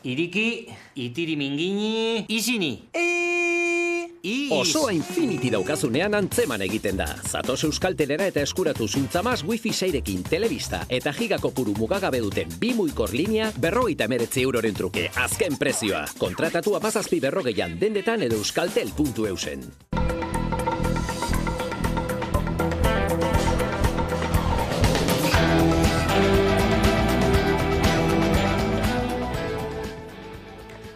Iriki, itiri mingini, izini. Osoa Infinity daukazunean antzeman egiten da. Zatoz Euskaltelera eta eskuratu zuntzamaz Wi-Fi 6rekin telebista eta gigakopuru mugagabe duten 2 muikor linea 59 euroren truke. Azken prezioa. Kontratatu 17 dendetan edo euskaltel.eusen.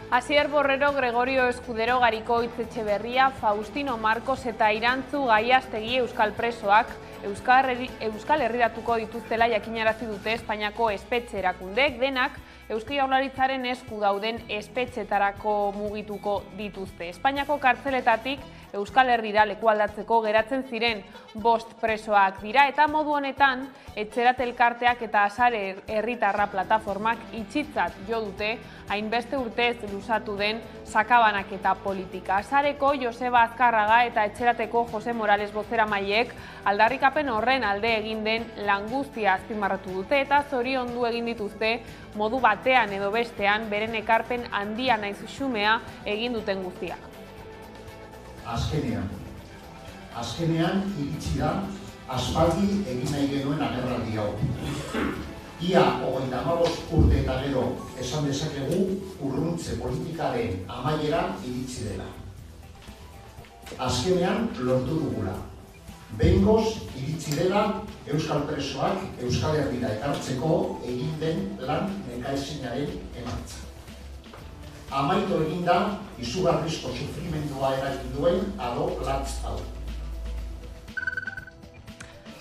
Asier Borrero, Gregorio Escudero, Garikoitz Etxeberria, Faustino Marcos eta Irantzu Gaiastegi euskal presoak Euskal Herriratuko dituztela jakinarazi dute Espainiako espetxe erakundek, denak Eusko Jaurlaritzaren esku dauden espetxetarako mugituko dituzte. Espainiako kartzeletatik Euskal Herrira lekualdatzeko geratzen ziren 5 presoak dira eta modu honetan Etxerat elkarteak eta Asare Herritarra plataformak itxitzat jo dute hainbeste urtez luzatu den sakabanaketa politika. Asareko Joseba Azkarraga eta Etxerateko Jose Morales bozeramaileek aldarrikapen horren alde egin den lan guztia azpimarratu dute eta zoriondu egin dituzte modu batean edo bestean beren ekarpen handia naiz xumea egin duten guztiak. Azkenean iritsi da aspaldi egin nahi genuen agerraldi hau. Ia 35 urte eta gero esan dezakegu urruntze politikaren amaiera iritsi dela. Azkenean lortu dugula. Behingoz iritsi dela euskal presoak Euskal Herrira ekartzeko egin den lan nekaezinaren emaitza. Amaitu egin da izugarrizko sufrimendua eragin duen ado latz hau.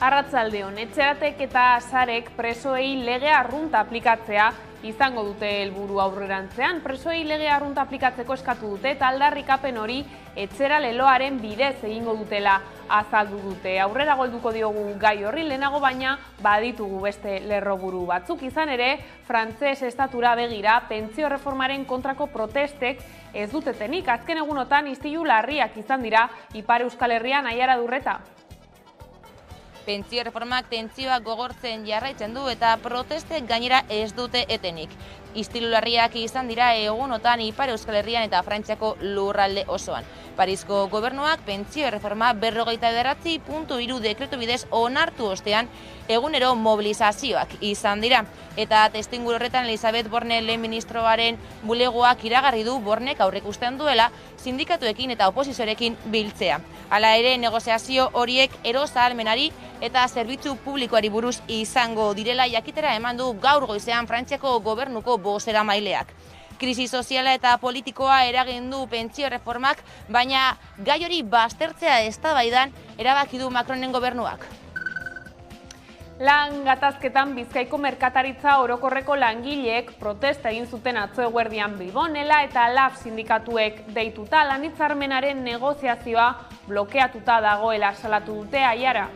Arratsaldeon, Etxeratek eta Asarek presoei lege arrunta aplikatzea izango dute helburu aurrerantzean. Presoei lege arrunta aplikatzeko eskatu dute eta aldarrikapen hori etxera leloaren bidez egingo dutela azaldu dute. Aurrera golduko diogu gai horri lehenago baina baditugu beste lerroburu batzuk. Izan ere, frantses estatura begira pentsio reformaren kontrako protestek ez dutetenik. Azken egunotan istilu larriak izan dira Ipar Euskal Herrian. Aiara Durreta. Pentsio reformak tentsioak gogortzen jarraitzen du eta protestek gainera ez dute etenik. Istilu larriak izan dira egunotan Ipar Euskal Herrian eta Frantziako lurralde osoan. Parisko gobernuak pentsio reforma 59.3 dekretu bidez onartu ostean egunero mobilizazioak izan dira. Eta testuinguru horretan Elisabeth Borne lehen ministroaren bulegoak iragarri du Bornek aurreikusten duela sindikatuekin eta oposizioarekin biltzea. Hala ere, negoziazio horiek erosahalmenari eta zerbitzu publikoari buruz izango direla jakitera eman du gaur goizean Frantziako gobernuko bozeramaileak. Krisi soziala eta politikoa eragin du pentsio reformak, baina gai hori baztertzea eztabaidan erabaki du Macronen gobernuak. Lan gatazketan Bizkaiko merkataritza orokorreko langileek protesta egin zuten atzo eguerdian Bilbon, ELA eta LAB sindikatuek deituta lan hitzarmenaren negoziazioa blokeatuta dagoela salatu dute. Aiara.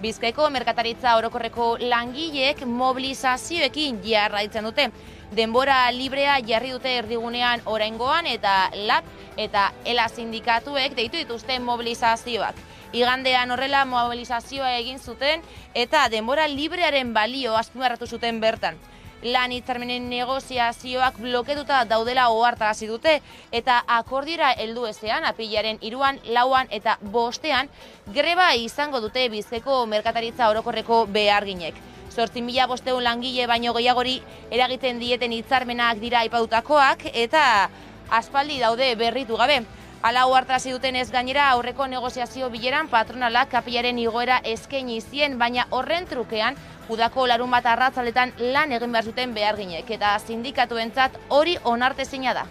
Bizkaiko merkataritza orokorreko langileek mobilizazioekin jarraitzen dute. Denbora librea jarri dute erdigunean oraingoan eta LAB eta ELA sindikatuek deitu dituzten mobilizazioak. Igandean horrela mobilizazioa egin zuten eta denbora librearen balio azpimarratu zuten bertan. Lan hitzarmenen negoziazioak bloketuta daudela ohartarazi dute eta akordiora heldu ezean apirilaren 3, 4 eta 5 greba izango dute Bizkaiko merkataritza orokorreko beharginek. 8.500 langile baino gehiagori eragiten dieten hitzarmenak dira aipatutakoak eta aspaldi daude berritu gabe. Hala ohartarazi dutenez gainera aurreko negoziazio bileran patronalak kapilaren igoera eskaini zien, baina horren trukean udako larunbat arratsaletan lan egin behar zuten beharginek eta sindikatuentzat hori onartezina da.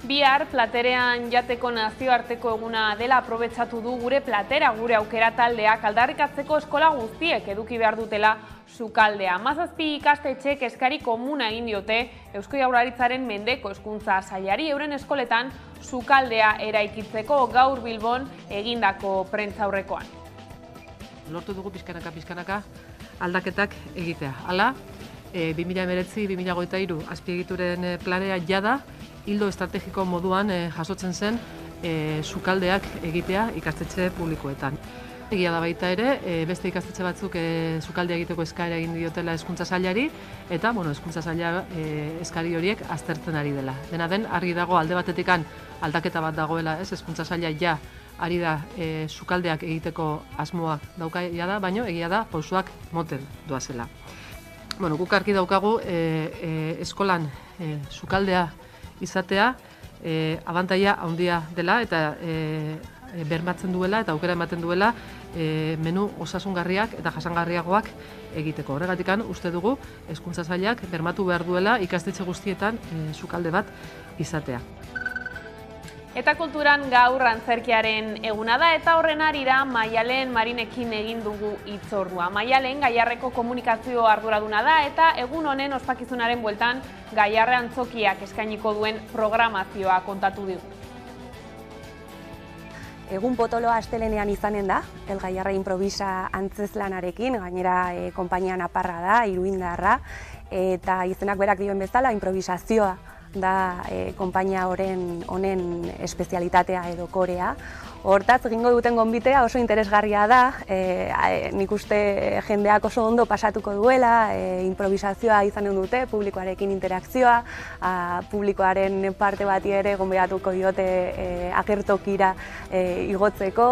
Bihar platerean jateko nazioarteko eguna dela aprobetxatu du Gure Platera, gure aukera taldeak aldarrikatzeko eskola guztiek eduki behar dutela sukaldea. 17 ikastetxek eskari komuna egin diote Eusko Jaurlaritzaren mendeko hezkuntza sailari euren eskoletan sukaldea eraikitzeko gaur Bilbon egindako prentsaurrekoan. Lortu dugu pizkanaka aldaketak egitea. Hala, 2019-2023 azpiegituren planea jada hildo estrategiko moduan jasotzen zen sukaldeak egitea ikastetxe publikoetan. Egia da baita ere, beste ikastetxe batzuk sukaldea egiteko eskaera egin diotela Hezkuntza Sailari, eta Hezkuntza Saila eskari horiek aztertzen ari dela. Dena den, argi dago alde batetikan aldaketa bat dagoela, Hezkuntza Saila ja ari da sukaldeak egiteko asmoa daukaia da, baina egia da pausoak moten doazela. Guk argi daukagu eskolan sukaldea izatea abantaila handia dela eta bermatzen duela eta aukera ematen duela menu osasungarriak eta jasangarriagoak egiteko. Horregatikan uste dugu Hezkuntza Sailak bermatu behar duela ikastetxe guztietan sukalde bat izatea. Eta kulturan gaur antzerkiaren eguna da eta horren arira Maialen Marinekin egin dugu hitzordua. Maialen Gaiarreko komunikazio arduraduna da eta egun honen ospakizunaren bueltan Gaiarre antzokiak eskainiko duen programazioa kontatu digu. Egun potoloa astelenean izanen da, El Gaiarre improvisa antzezlanarekin, gainera konpainia naparra da, iruindarra, eta izenak berak dioen bezala improvisazioa da konpainia honen espezialitatea edo korea. Hortaz, egingo duten gonbitea oso interesgarria da, nik uste jendeak oso ondo pasatuko duela, improvisazioa izanen dute, publikoarekin interakzioa, publikoaren parte bati ere gonbidatuko diote agertokira igotzeko,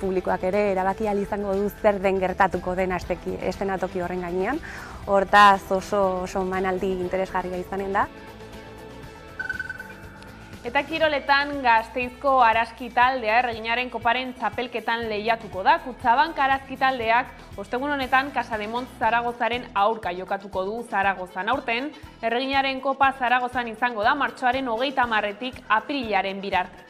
publikoak ere erabaki ahal izango du zer den gertatuko den eszenatoki horren gainean. Hortaz, oso emanaldi interesgarria izanen da. Eta kiroletan Gasteizko Araski taldea Erreginaren Koparen txapelketan lehiatuko da. Kutxabank Araski taldeak ostegun honetan Casademont Zaragozaren aurka jokatuko du Zaragozan. Aurten, Erreginaren Kopa Zaragozan izango da martxoaren 30-etik aprilaren birarte.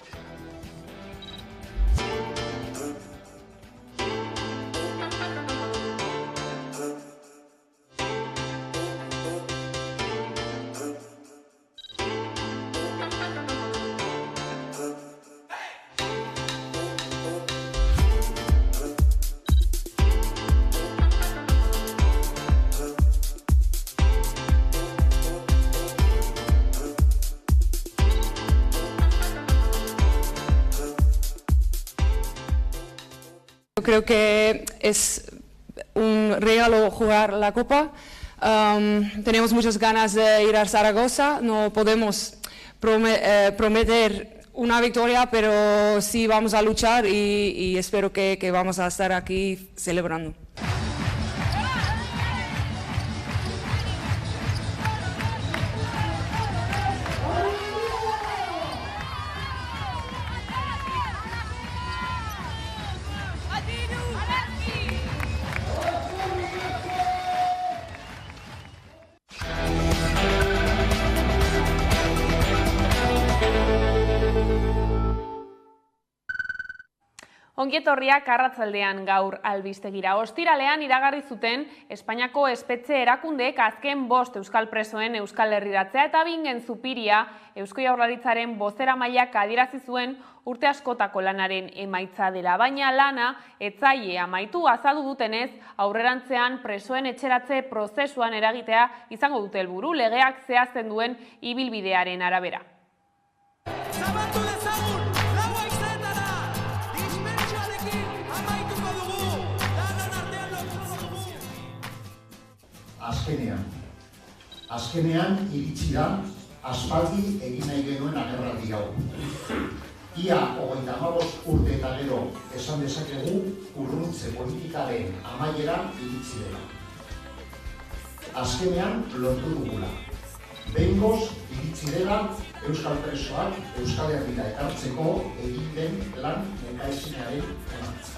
Creo que es un regalo jugar la Copa. Tenemos muchas ganas de ir a Zaragoza. No podemos prometer una victoria, pero sí vamos a luchar y espero que vamos a estar aquí celebrando. Ongietorriak arratzaldean gaur albistegira. Ostiralean iragarri zuten Espainiako espetxe erakundeek azken 5 euskal presoen Euskal Herriratzea eta Bingen Zupiria Eusko Jaurlaritzaren bozeramaileak adierazi zuen urte askotako lanaren emaitza dela. Baina lana etzaile amaitu, azaldu dutenez, aurrerantzean presoen etxeratze prozesuan eragitea izango dute helburu, legeak zehazten duen ibilbidearen arabera. Azkenean iritsi da aspaldi egin nahi genuen agerraldi hau. Ia 35 urte eta gero esan dezakegu urruntze politikaren amaiera iritsi dela. Azkenean lortu dugula. Behingoz iritsi dela euskal presoak Euskal Herrira ekartzeko egin den lan nekaezinaren emaitza.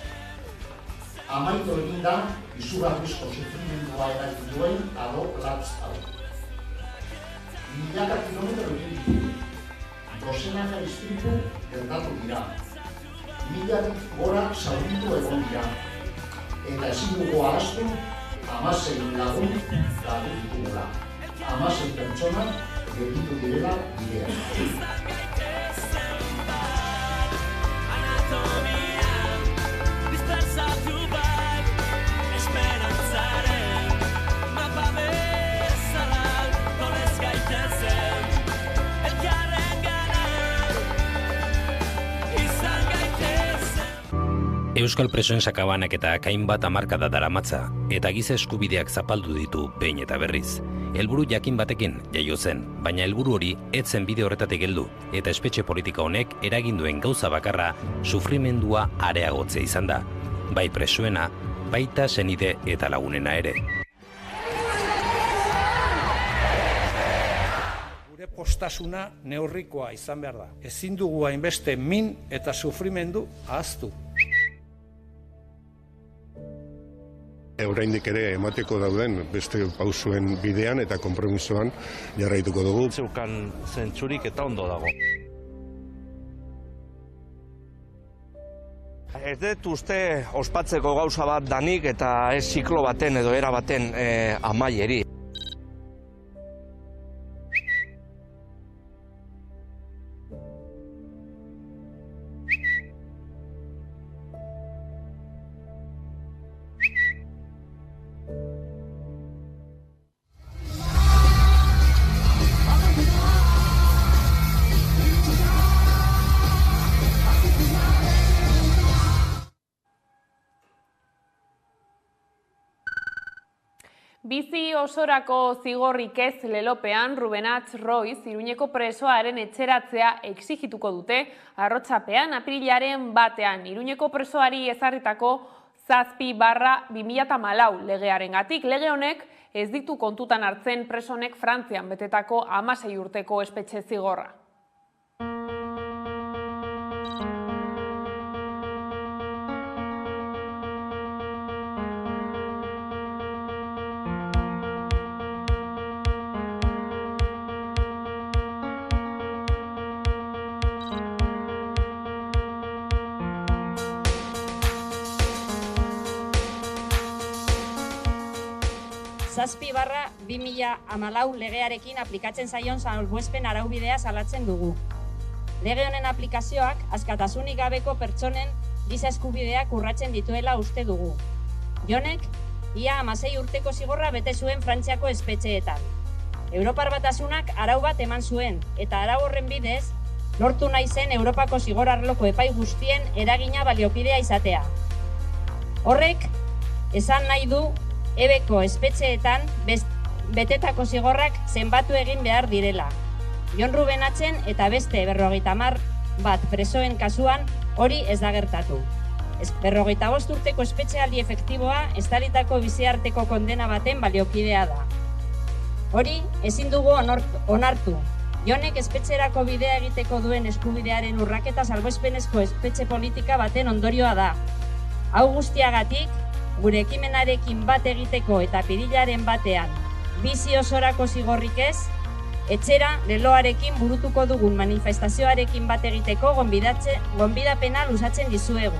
Amaitu egin da izugarrizko sufrimendua eragin duen ado latz hau. Milaka kilometro egin ditu, dozenaka istripu gertatu dira, milatik gora zauritu egon dira, eta ezin dugu ahaztu 16 lagun galdu ditugula, 16 pertsona gelditu direla bidean. Euskal presoen sakabanaketak hainbat hamarkada daramatza, eta giza eskubideak zapaldu ditu behin eta berriz. Helburu jakin batekin jaio zen, baina helburu hori ez zen bide horretatik heldu, eta espetxe politika honek eragin duen gauza bakarra sufrimendua areagotzea izan da. Bai presoena, baita senide eta lagunena ere. Gure postasuna neurrikoa izan behar da. Ezin dugu hainbeste min eta sufrimendu ahaztu. Oraindik ere emateko dauden beste pausuen bidean eta konpromisoan jarraituko dugu. Zeukan zentzurik eta ondo dago. Ez dut uste ospatzeko gauza bat danik eta ez ziklo baten edo era baten amaieri. Bizi osorako zigorrik ez lelopean Rubenatz Roiz Iruñeko presoaren etxeratzea exigituko dute arrotsapean apirilaren 1ean Iruñeko presoari ezarritako 7/2014 legearengatik. Lege honek ez ditu kontutan hartzen presonek Frantzian betetako 16 urteko espetxe zigorra. Zazpi barra 2014 legearekin aplikatzen zaion salbuespen araubidea salatzen dugu. Lege honen aplikazioak askatasunik gabeko pertsonen giza eskubideak urratzen dituela uste dugu. Jonek, ia 16 urteko zigorra bete zuen Frantziako espetxeetan. Europar Batasunak arau bat eman zuen, eta arau horren bidez, lortu nahi zen Europako zigor arloko epai guztien eragina baliokidea izatea. Horrek, esan nahi du ebeko espetxeetan betetako zigorrak zenbatu egin behar direla. Jon Rubenatzen eta beste 51 presoen kasuan hori ez da gertatu. 55 urteko espetxealdi efektiboa estalitako biziarteko kondena baten baliokidea da. Hori ezin dugu onartu. Jonek espetxerako bidea egiteko duen eskubidearen urraketa salbuespenezko espetxe politika baten ondorioa da. Hau guztiagatik, gure ekimenarekin bat egiteko eta apirilaren 1ean bizi osorako zigorrik ez, etxera leloarekin burutuko dugun manifestazioarekin bat egiteko gonbidapena luzatzen dizuegu.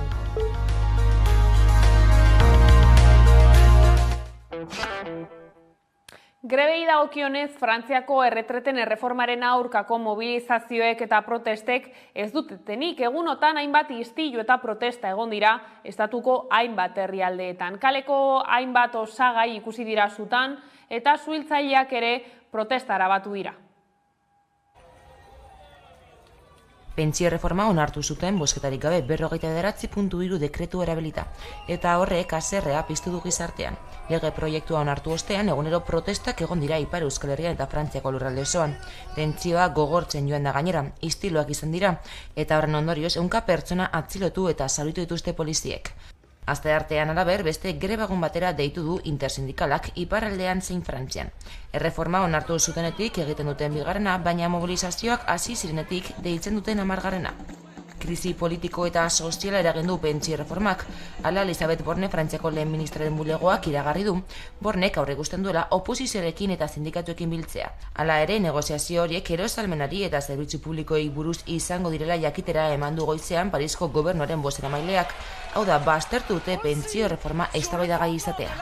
Grebei dagokionez, Frantziako erretreten erreformaren aurkako mobilizazioek eta protestek ez dutetenik. Egunotan hainbat istilu eta protesta egon dira estatuko hainbat herrialdeetan. Kaleko hainbat osagai ikusi dira sutan eta suhiltzaileak ere protestara batu dira. Pentsio reforma onartu zuten bozketarik gabe 49.3 dekretu erabilita, eta horrek haserrea piztu du gizartean. Lege proiektua onartu ostean egunero protestak egon dira Ipar Euskal Herrian eta Frantziako lurralde osoan. Tentsioa gogortzen joan da gainera, istiluak izan dira, eta horren ondorioz 100 pertsona atzilotu eta zauritu dituzte poliziek. Asteartean halaber, beste grebagun batera deitu du intersindikalak iparraldean zein Frantzian. Erreforma onartu zutenetik egiten duten bigarrena, baina mobilizazioak hasi zirenetik deitzen duten 10. Krisi politiko eta soziala eragin du pentsio erreformak. Hala, Elisabeth Borne, Frantziako lehen ministraren bulegoak iragarri du, Bornek aurreikusten duela oposizioarekin eta sindikatuekin biltzea. Hala ere, negoziazio horiek erosalmenari eta zerbitzu publikoei buruz izango direla jakitera eman du goizean Parisko gobernuaren bozeramaileak. Hau da, baztertu dute pentsio erreforma eztabaidagai izatea.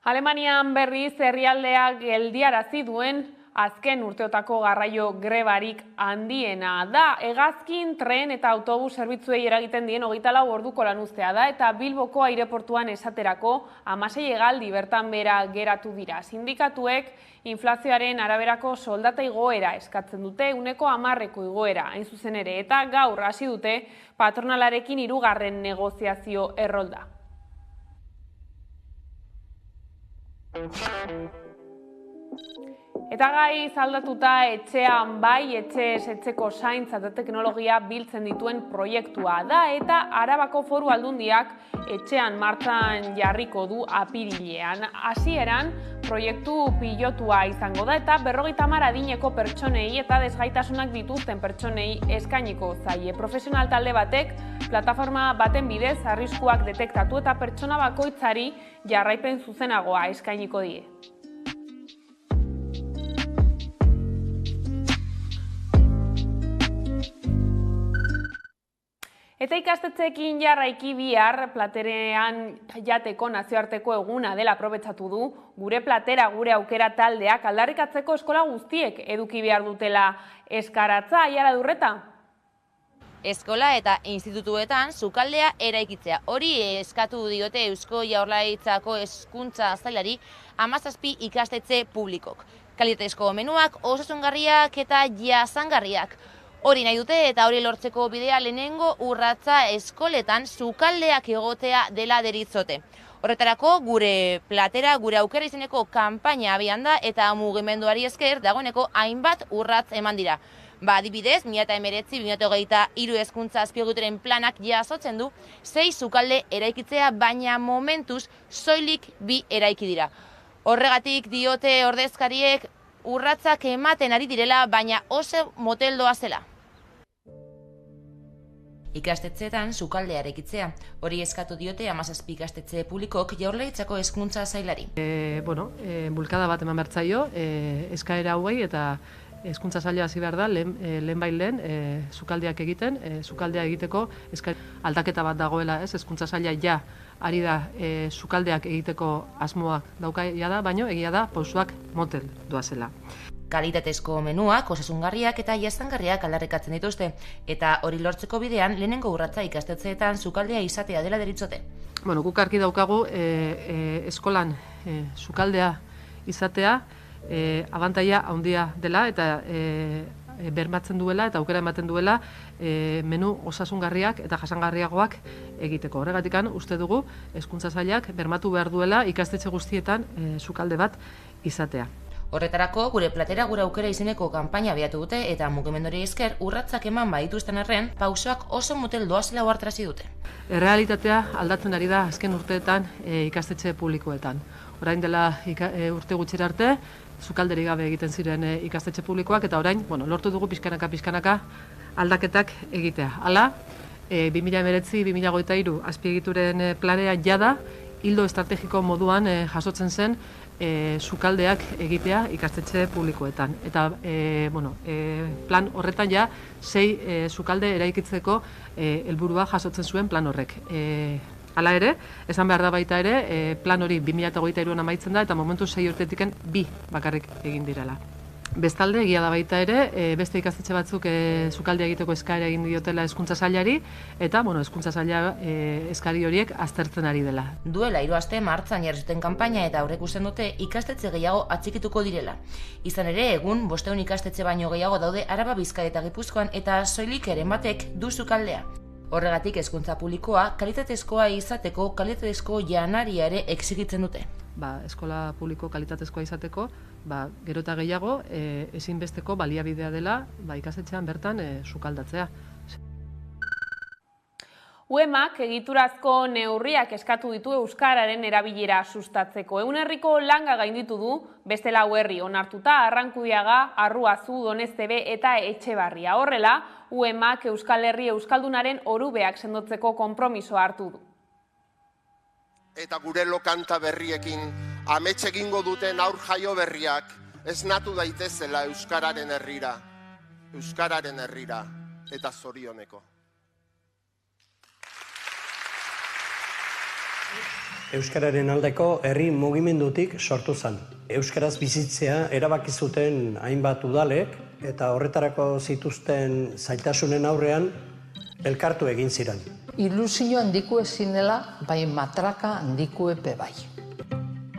Alemanian berriz herrialdeak geldiarazi duen azken urteotako garraio grebarik handiena da. Hegazkin, tren eta autobus zerbitzuei eragiten dien 24 orduko lanuztea da eta Bilboko aireportuan esaterako 16 hegaldi bertan behera geratu dira. Sindikatuek inflazioaren araberako soldata igoera eskatzen dute, 10% igoera hain zuzen ere, eta gaur hasi dute patronalarekin 3. negoziazio errolda. Eta gai zaldatuta etxean bai, etxeko zaintza eta teknologia biltzen dituen proiektua da eta Arabako Foru Aldundiak etxean martxan jarriko du apirilean. Hasieran proiektu pilotua izango da eta 50 adineko pertsonei eta desgaitasunak dituzten pertsonei eskainiko zaie. Profesional talde batek plataforma baten bidez arriskuak detektatu eta pertsona bakoitzari jarraipen zuzenagoa eskainiko die. Eta ikastetxeekin jarraiki bihar platerean jateko nazioarteko eguna dela aprobetxatu du, gure platera, gure aukera taldeak aldarrikatzeko eskola guztiek eduki behar dutela eskaratza, Aiara Durreta? Eskola eta institutuetan sukaldea eraikitzea. Hori eskatu diote Eusko Jaurlaritzako hezkuntza sailari 17 ikastetxe publikok. Kalitatezko menuak, osasungarriak eta jasangarriak. Hori nahi dute eta hori lortzeko bidea lehenengo urratsa eskoletan sukaldeak egotea dela deritzote. Horretarako gure platera, gure aukera izeneko kanpaina abian da eta mugimenduari esker dagoeneko hainbat urratz eman dira. Adibidez, 2019-2023 hezkuntza azpiegituren planak jasotzen du 6 sukalde eraikitzea, baina momentuz soilik 2 eraiki dira. Horregatik diote ordezkariek urratzak ematen ari direla, baina oso moteldoa zela. Ikastetxeetan sukaldea eraikitzea. Hori eskatu diote 17 ikastetxe publikok Jaurlaritzako hezkuntza sailari. Bulkada bat eman bertzaio, eskaera hauei eta hezkuntza saila hasi behar da, lehen sukaldeak egiten, sukaldea egiteko aldaketa bat dagoela, hezkuntza saila ja ari da sukaldeak egiteko asmoak dauka da, baino egia da pausuak motel doazela. Kalitatezko menuak, osasungarriak eta jasangarriak aldarrikatzen dituzte, eta hori lortzeko bidean lehenengo urratsa ikastetxeetan sukaldea izatea dela deritzote. Guk argi daukagu eskolan sukaldea izatea abantaila handia dela eta bermatzen duela eta aukera ematen duela menu osasungarriak eta jasangarriagoak egiteko. Horregatik uste dugu hezkuntza sailak bermatu behar duela ikastetxe guztietan sukalde bat izatea. Horretarako gure platera gure aukera izeneko kanpaina abiatu dute eta mugimenduri esker urratsak eman badituzten arren pausoak oso motel doazela ohartarazi dute. Errealitatea aldatzen ari da azken urteetan ikastetxe publikoetan. Orain dela urte gutxira arte sukalderik gabe egiten ziren ikastetxe publikoak eta orain lortu dugu pixkanaka aldaketak egitea. Hala, 2019-2023 azpiegituren planea jada hildo estrategiko moduan jasotzen zen sukaldeak egitea ikastetxe publikoetan. Eta plan horretan 6 sukalde eraikitzeko helburua jasotzen zuen plan horrek. Hala ere, esan behar da baita ere, plan hori 2023an amaitzen da eta momentu 6 urtetik 2 bakarrik egin direla. Bestalde, egia da baita ere, beste ikastetxe batzuk sukaldea egiteko eskaera egin diotela hezkuntza sailari eta hezkuntza saila eskari horiek aztertzen ari dela. Duela 3 aste martxan jarri zuten kanpaina eta aurreikusten dute ikastetxe gehiago atxikituko direla. Izan ere, egun 500 ikastetxe baino gehiago daude Araba, Bizkaia eta Gipuzkoan eta soilik eren batek du sukaldea. Horregatik hezkuntza publikoa kalitatezkoa izateko kalitatezko janaria ere exigitzen dute. Eskola publiko kalitatezkoa izateko, gero eta gehiago ezinbesteko baliabidea dela ikastetxean bertan sukaldatzea. UEMak egiturazko neurriak eskatu ditu euskararen erabilera sustatzeko. Herriko langa gainditu du, beste 4 herri onartuta, Arrankudiaga, Arruazu, Doneztebe eta Etxebarria. Horrela, UEMak Euskal Herri euskaldunaren orubeak sendotzeko konpromisoa hartu du. Eta gure lokanta berriekin amets egingo duten aur jaio berriak esnatu daitezela euskararen herrira eta zorioneko. Euskararen aldeko herri mugimendutik sortu zen. euskaraz bizitzea erabaki zuten hainbat udalek eta horretarako zituzten zailtasunen aurrean elkartu egin ziren. Ilusio handiko ezin dela, bai matraka handiko epe bai.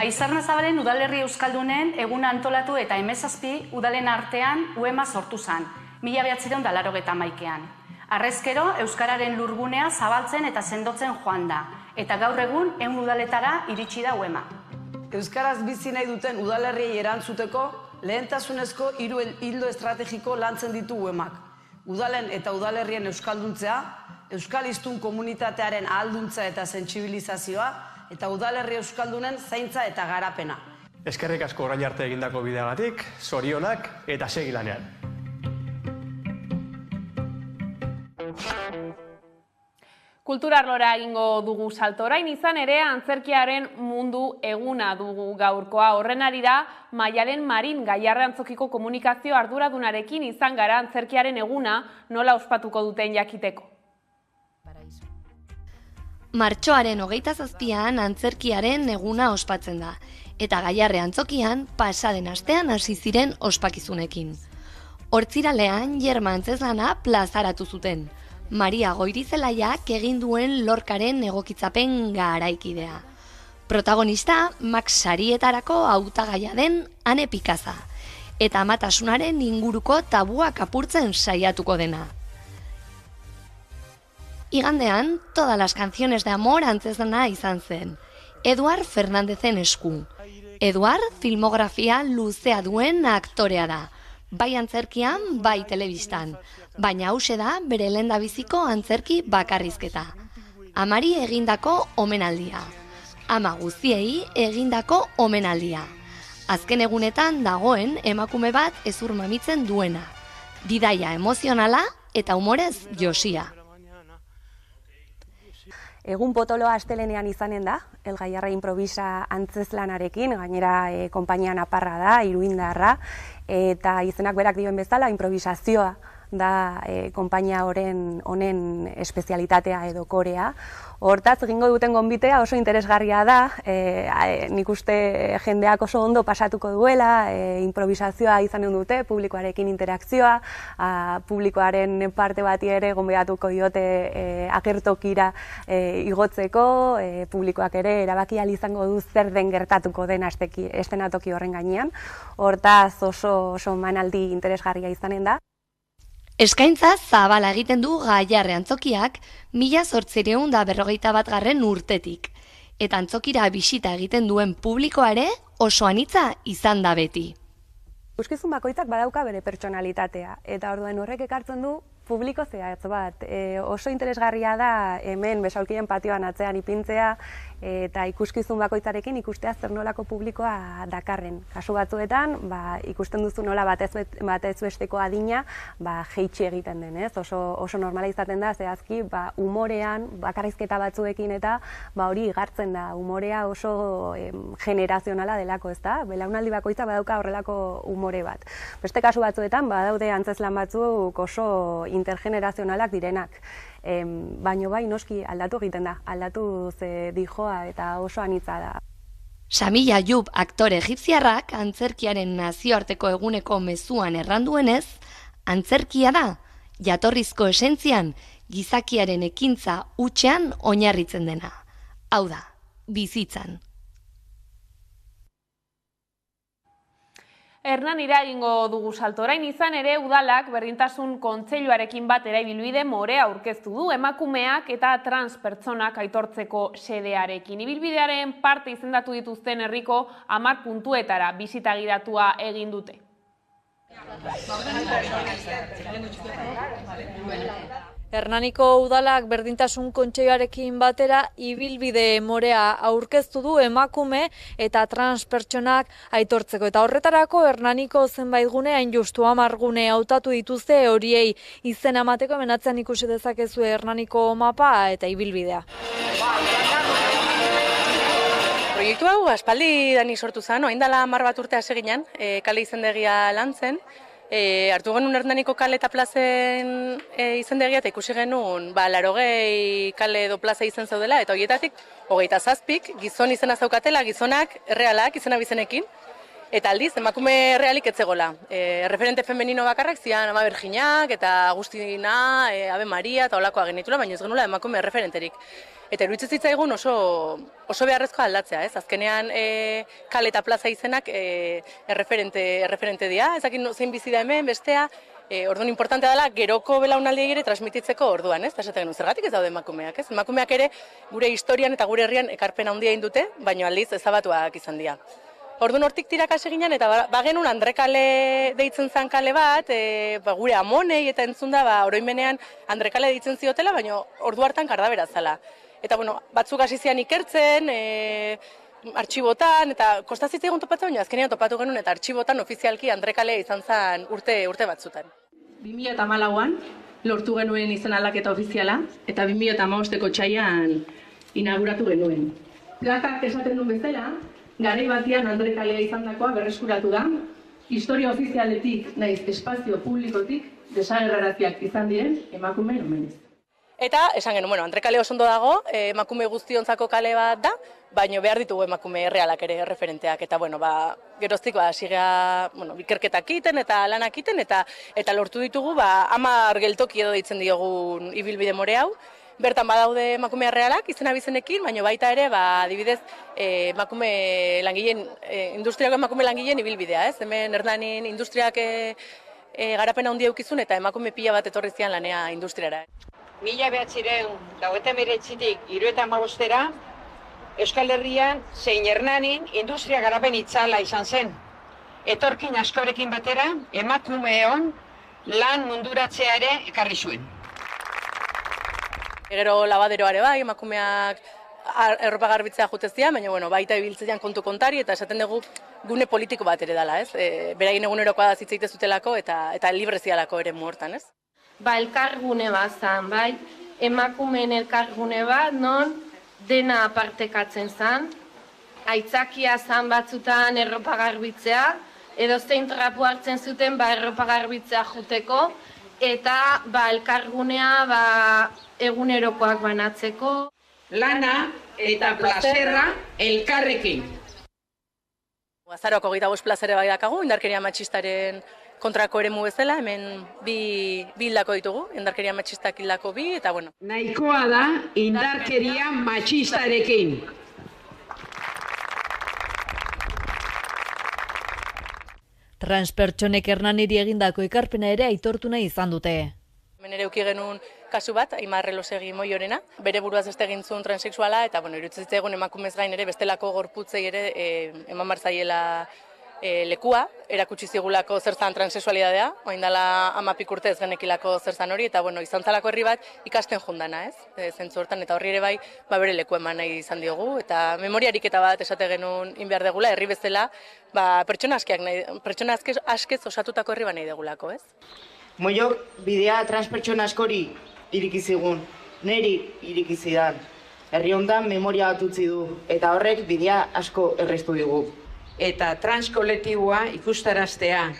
Aizarnazabalen udalerri euskaldunen eguna antolatu eta 17 udalen artean UEMA sortu zen, 1981an. Harrezkero, euskararen lurgunea zabaltzen eta sendotzen joan da, eta gaur egun 100 udaletara iritsi da UEMA. Euskaraz bizi nahi duten udalerriei erantzuteko lehentasunezko 3 ildo estrategiko lantzen ditu UEMak. Udalen eta udalerrien euskalduntzea, euskal hiztun komunitatearen ahalduntza eta sentsibilizazioa, eta udalerri euskaldunen zaintza eta garapena. Eskerrik asko orain arte egindako bideagatik, zorionak eta segi lanean. Kulturarlora egingo dugu salto. Orain izan ere antzerkiaren mundu eguna dugu gaurkoa. Horren arira, Maialen Marin Gaiarre Antzokiko komunikazio arduradunarekin izan gara antzerkiaren eguna nola ospatuko duten jakiteko. Martxoaren 27an antzerkiaren eguna ospatzen da, eta Gaiarre Antzokian pasaden astean hasi ziren ospakizunekin. Hortziralean Jerma Antzezlana plazaratu zuten, Maria Goirizelaiak egin duen Lorcaren egokitzapen garaikidea. Protagonista Max sarietarako hautagaia den Ane Pikaza, eta amatasunaren inguruko tabuak apurtzen saiatuko dena. Igandean, todas las canciones de amor antzezlana izan zen. Eduard Fernandezen esku. Eduard filmografia luzea duen aktorea da. Bai antzerkian, bai telebistan. Baina hause da bere lehendabiziko antzerki bakarrizketa. Amari egindako omenaldia. Ama guztiei egindako omenaldia. Azken egunetan dagoen emakume bat ezur mamitzen duena. Bidaia emozionala eta humorez josia. Egun potoloa astelenean izanen da, El Gaiarre Improvisa antzezlanarekin, gainera konpainia naparra da, iruindarra, eta izenak berak dioen bezala, improvisazioa da konpainia honen espezialitatea edo korea. Hortaz, egingo duten gonbitea oso interesgarria da, nik uste jendeak oso ondo pasatuko duela, improvisazioa izanen dute, publikoarekin interakzioa, publikoaren parte bati ere gonbidatuko diote agertokira igotzeko, publikoak ere erabaki ahal izango du zer den gertatuko den eszenatoki horren gainean. Hortaz oso manaldi interesgarria izanen da. Eskaintza zabala egiten du Gaiarre Antzokiak 1851 urtetik, eta antzokira bisita egiten duen publikoa ere oso anitza izan da beti. Ikuskizun bakoitzak badauka bere pertsonalitatea, eta orduan horrek ekartzen du publiko zehatz bat. Oso interesgarria da hemen Besaulkien patioan atzean ipintzea, eta ikuskizun bakoitzarekin ikustea zer nolako publikoa dakarren. Kasu batzuetan, ikusten duzu nola batez besteko adina jeitsi egiten den, ez? Oso normala izaten da, zehazki, umorean, bakarrizketa batzuekin eta hori igartzen da, umorea oso generazionala delako, ez da? Belaunaldi bakoitza badauka horrelako umore bat. Beste kasu batzuetan, badaude antzezlan batzuk oso intergenerazionalak direnak. Baino bai noski aldatu egiten da, aldatu ze dijoa eta oso anitza da. Sami Ayub aktore egipziarrak antzerkiaren nazioarteko eguneko mezuan erranduenez, antzerkia da, jatorrizko esentzian, gizakiaren ekintza hutsean oinarritzen dena. Hau da, bizitzan. Hernanira egingo dugu salto. Orain izan ere udalak berdintasun kontseiluarekin batera ibilbide morea aurkeztu du emakumeak eta trans pertsonak aitortzeko xedearekin. Ibilbidearen parte izendatu dituzten herriko 10 puntuetara bisita gidatua egin dute. Hernaniko udalak berdintasun kontseiluarekin batera ibilbide morea aurkeztu du emakume eta trans pertsonak aitortzeko. Eta horretarako Hernaniko zenbait gune, hain justu 10 gune hautatu dituzte horiei izena emateko. Hemen ikusi dezakezu Hernaniko mapa eta ibilbidea. Proiektu hau aspaldi dani sortu zen, orain dela 10 bat urte hasi ginen, kale izendegia lantzen. Hartu genuen Hernaniko kale eta plazen izendegia eta ikusi genuen 80 kale edo plaza izen zaudela, eta horietatik 27 gizon izena zaukatela, gizonak errealak izena bizenekin, Eta aldiz, emakume realik etzegola. Referente femenino bakarrak zian Ama Berginak eta Agustina, Ave Maria eta olakoa genitula, baina ez genula emakume referenterik. Eta iruditzen zitzaigun oso beharrezkoa aldatzea, ez? Azkenean kale eta plaza izenak erreferente dira, ezakin zein bizi da hemen, bestea, orduan importantea dela geroko belaunaldiei ere transmititzeko orduan, ez? Eta esaten genuen, zergatik ez daude emakumeak, ez? Emakumeak ere gure historian eta gure herrian ekarpen handia egin dute, baina aldiz ezabatuak izan dira. Orduan hortik tiraka hasi ginen eta bagenun Andre kale deitzen zen kale bat, gure amonei eta entzun da oroimenean Andre kale deitzen ziotela, baina ordu hartan kardabera zala. Eta bueno, batzuk hasi zian ikertzen, artxibotan, eta kostazitzaigun topatzen, baina azkenean topatu genuen eta artxibotan ofizialki Andre kale izan zen urte batzutan. 2014an lortu genuen izen aldaketa ofiziala, eta 2015ko otsailean inauguratu genuen. Plakak esaten duen bezala, garai batean Andre kalea izandakoa berreskuratu da, historia ofizialetik naiz espazio publikotik desagerraraziak izan diren emakumeen omenez. Eta esan genuen, Andre kale oso ondo dago, emakume guztiontzako kale bat da, baina behar ditugu emakume realak ere referenteak, eta geroztik sigea ikerketak egiten eta lanak egiten, eta lortu ditugu 10 geltoki edo deitzen diogun ibilbide more hau. Bertan badaude emakume realak izena bizenekin, baina baita ere, adibidez, emakume langileen, industriako emakume langileen ibilbidea, ez? Hemen Hernanin industriak garapena handia eukizun eta emakume pila bat etorri zian lanea industriara. 1989tik 1975 Euskal Herrian zein Hernanin industria garapen itzala izan zen. Etorkin askorekin batera, emakumeon lan munduratzea ere ekarri zuen. Gero labaderoare bai, emakumeak erropa garbitzea jutezia, baina baita ibiltzean kontu kontari eta esaten dugu gune politiko bat ere dela, ez? Beraien egunerokoa da zitzeite zutelako eta librezialako ere muhortan, ez? Elkargune bat zan, bai, emakumeen elkargune bat, non dena partekatzen zan, aitzakia zan batzutan erropa garbitzea, edo zein trapu hartzen zuten erropa garbitzea juteko, eta elkargunea egunerokoak banatzeko. Lana eta plazerra elkarrekin. Azaroako 25 plazere bai dakagu, indarkeria matxistaren kontrako eremu bezala, hemen bi hildako ditugu, indarkeria matxistak hildako 2, eta Nahikoa da indarkeria matxistarekin. Transpertsonek Hernaniri egindako ekarpena ere aitortu nahi izan dute. Hemen ere uki genuen kasu bat, Aimar Elosegi Moiorena, bere buruaz beste egin zuen transexuala, eta iruditzen zitzaigun emakumez gain ere bestelako gorputzei ere eman barzaiela lekua, erakutsi zigulako zertan transexualidadea, orain dela 10 urte ez genekilako zertan hori, eta izan zalako herri bat ikasten jondana, ez? Zentzu hortan, eta horri ere bai, bere leku eman nahi izan diogu, eta memoria ariketa bat esate genuen inbiar degula, herri bezala, pertsona askez osatutako herri bat nahi degulako, ez? Moiok bidea transpertsona askori irikizigun, neri irikizidan. Herri hondan memoria bat utzi du, eta horrek bidea asko erreztu digu. Eta transkolektiboa ikustaraztea,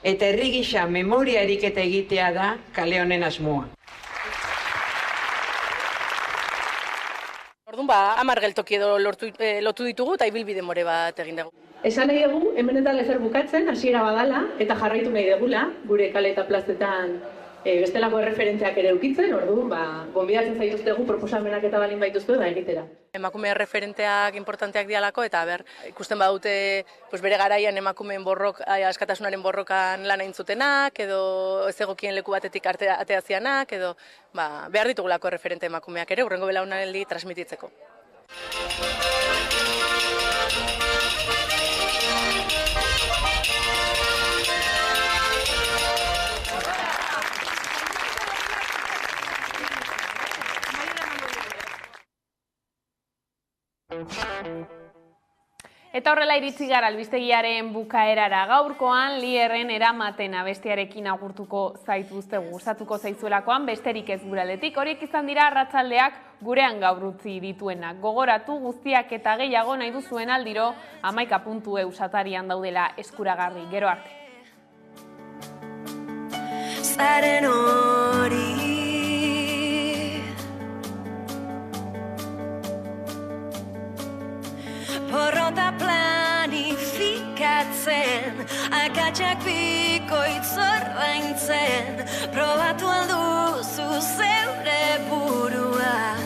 eta herri gisa memoria eriketa egitea da kale honen asmoa. Orduan 10 geltoki edo lotu ditugu eta ibilbide more bat egin dugu. Esan nahi dugu, hemen eta lezer bukatzen, hasiera badala, eta jarraitu nahi dugula, gure kale eta plazetan bestelako erreferentziak ere ukitzen, orduan, gonbidatzen zaituztegu proposamenak eta balin baituztu da egitera. Emakume erreferenteak importanteak dialako, eta ikusten badute bere garaian emakumeen askatasunaren borrokan lan egin zutenak, edo ez egokien leku batetik atea zianak, edo behar ditugulako erreferente emakumeak ere, hurrengo belaunaldi transmititzeko. Eta horrela iritsi gara albistegiaren bukaerara. Gaurkoan Lierren eramaten abestiarekin agurtuko zaituzte, gustatuko zaizuelakoan besterik ez guraletik. Horiek izan dira arratsaldeak gurean gaur utzi dituenak. Gogoratu guztiak eta gehiago nahi duzuen aldiro 11.eu satarian daudela eskuragarri. Gero arte. Zaren hori porrota planifikatu barkatzen, akatsak bikoitz ordaintzen, probatu alduzu zeure burua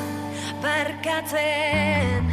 barkatzen.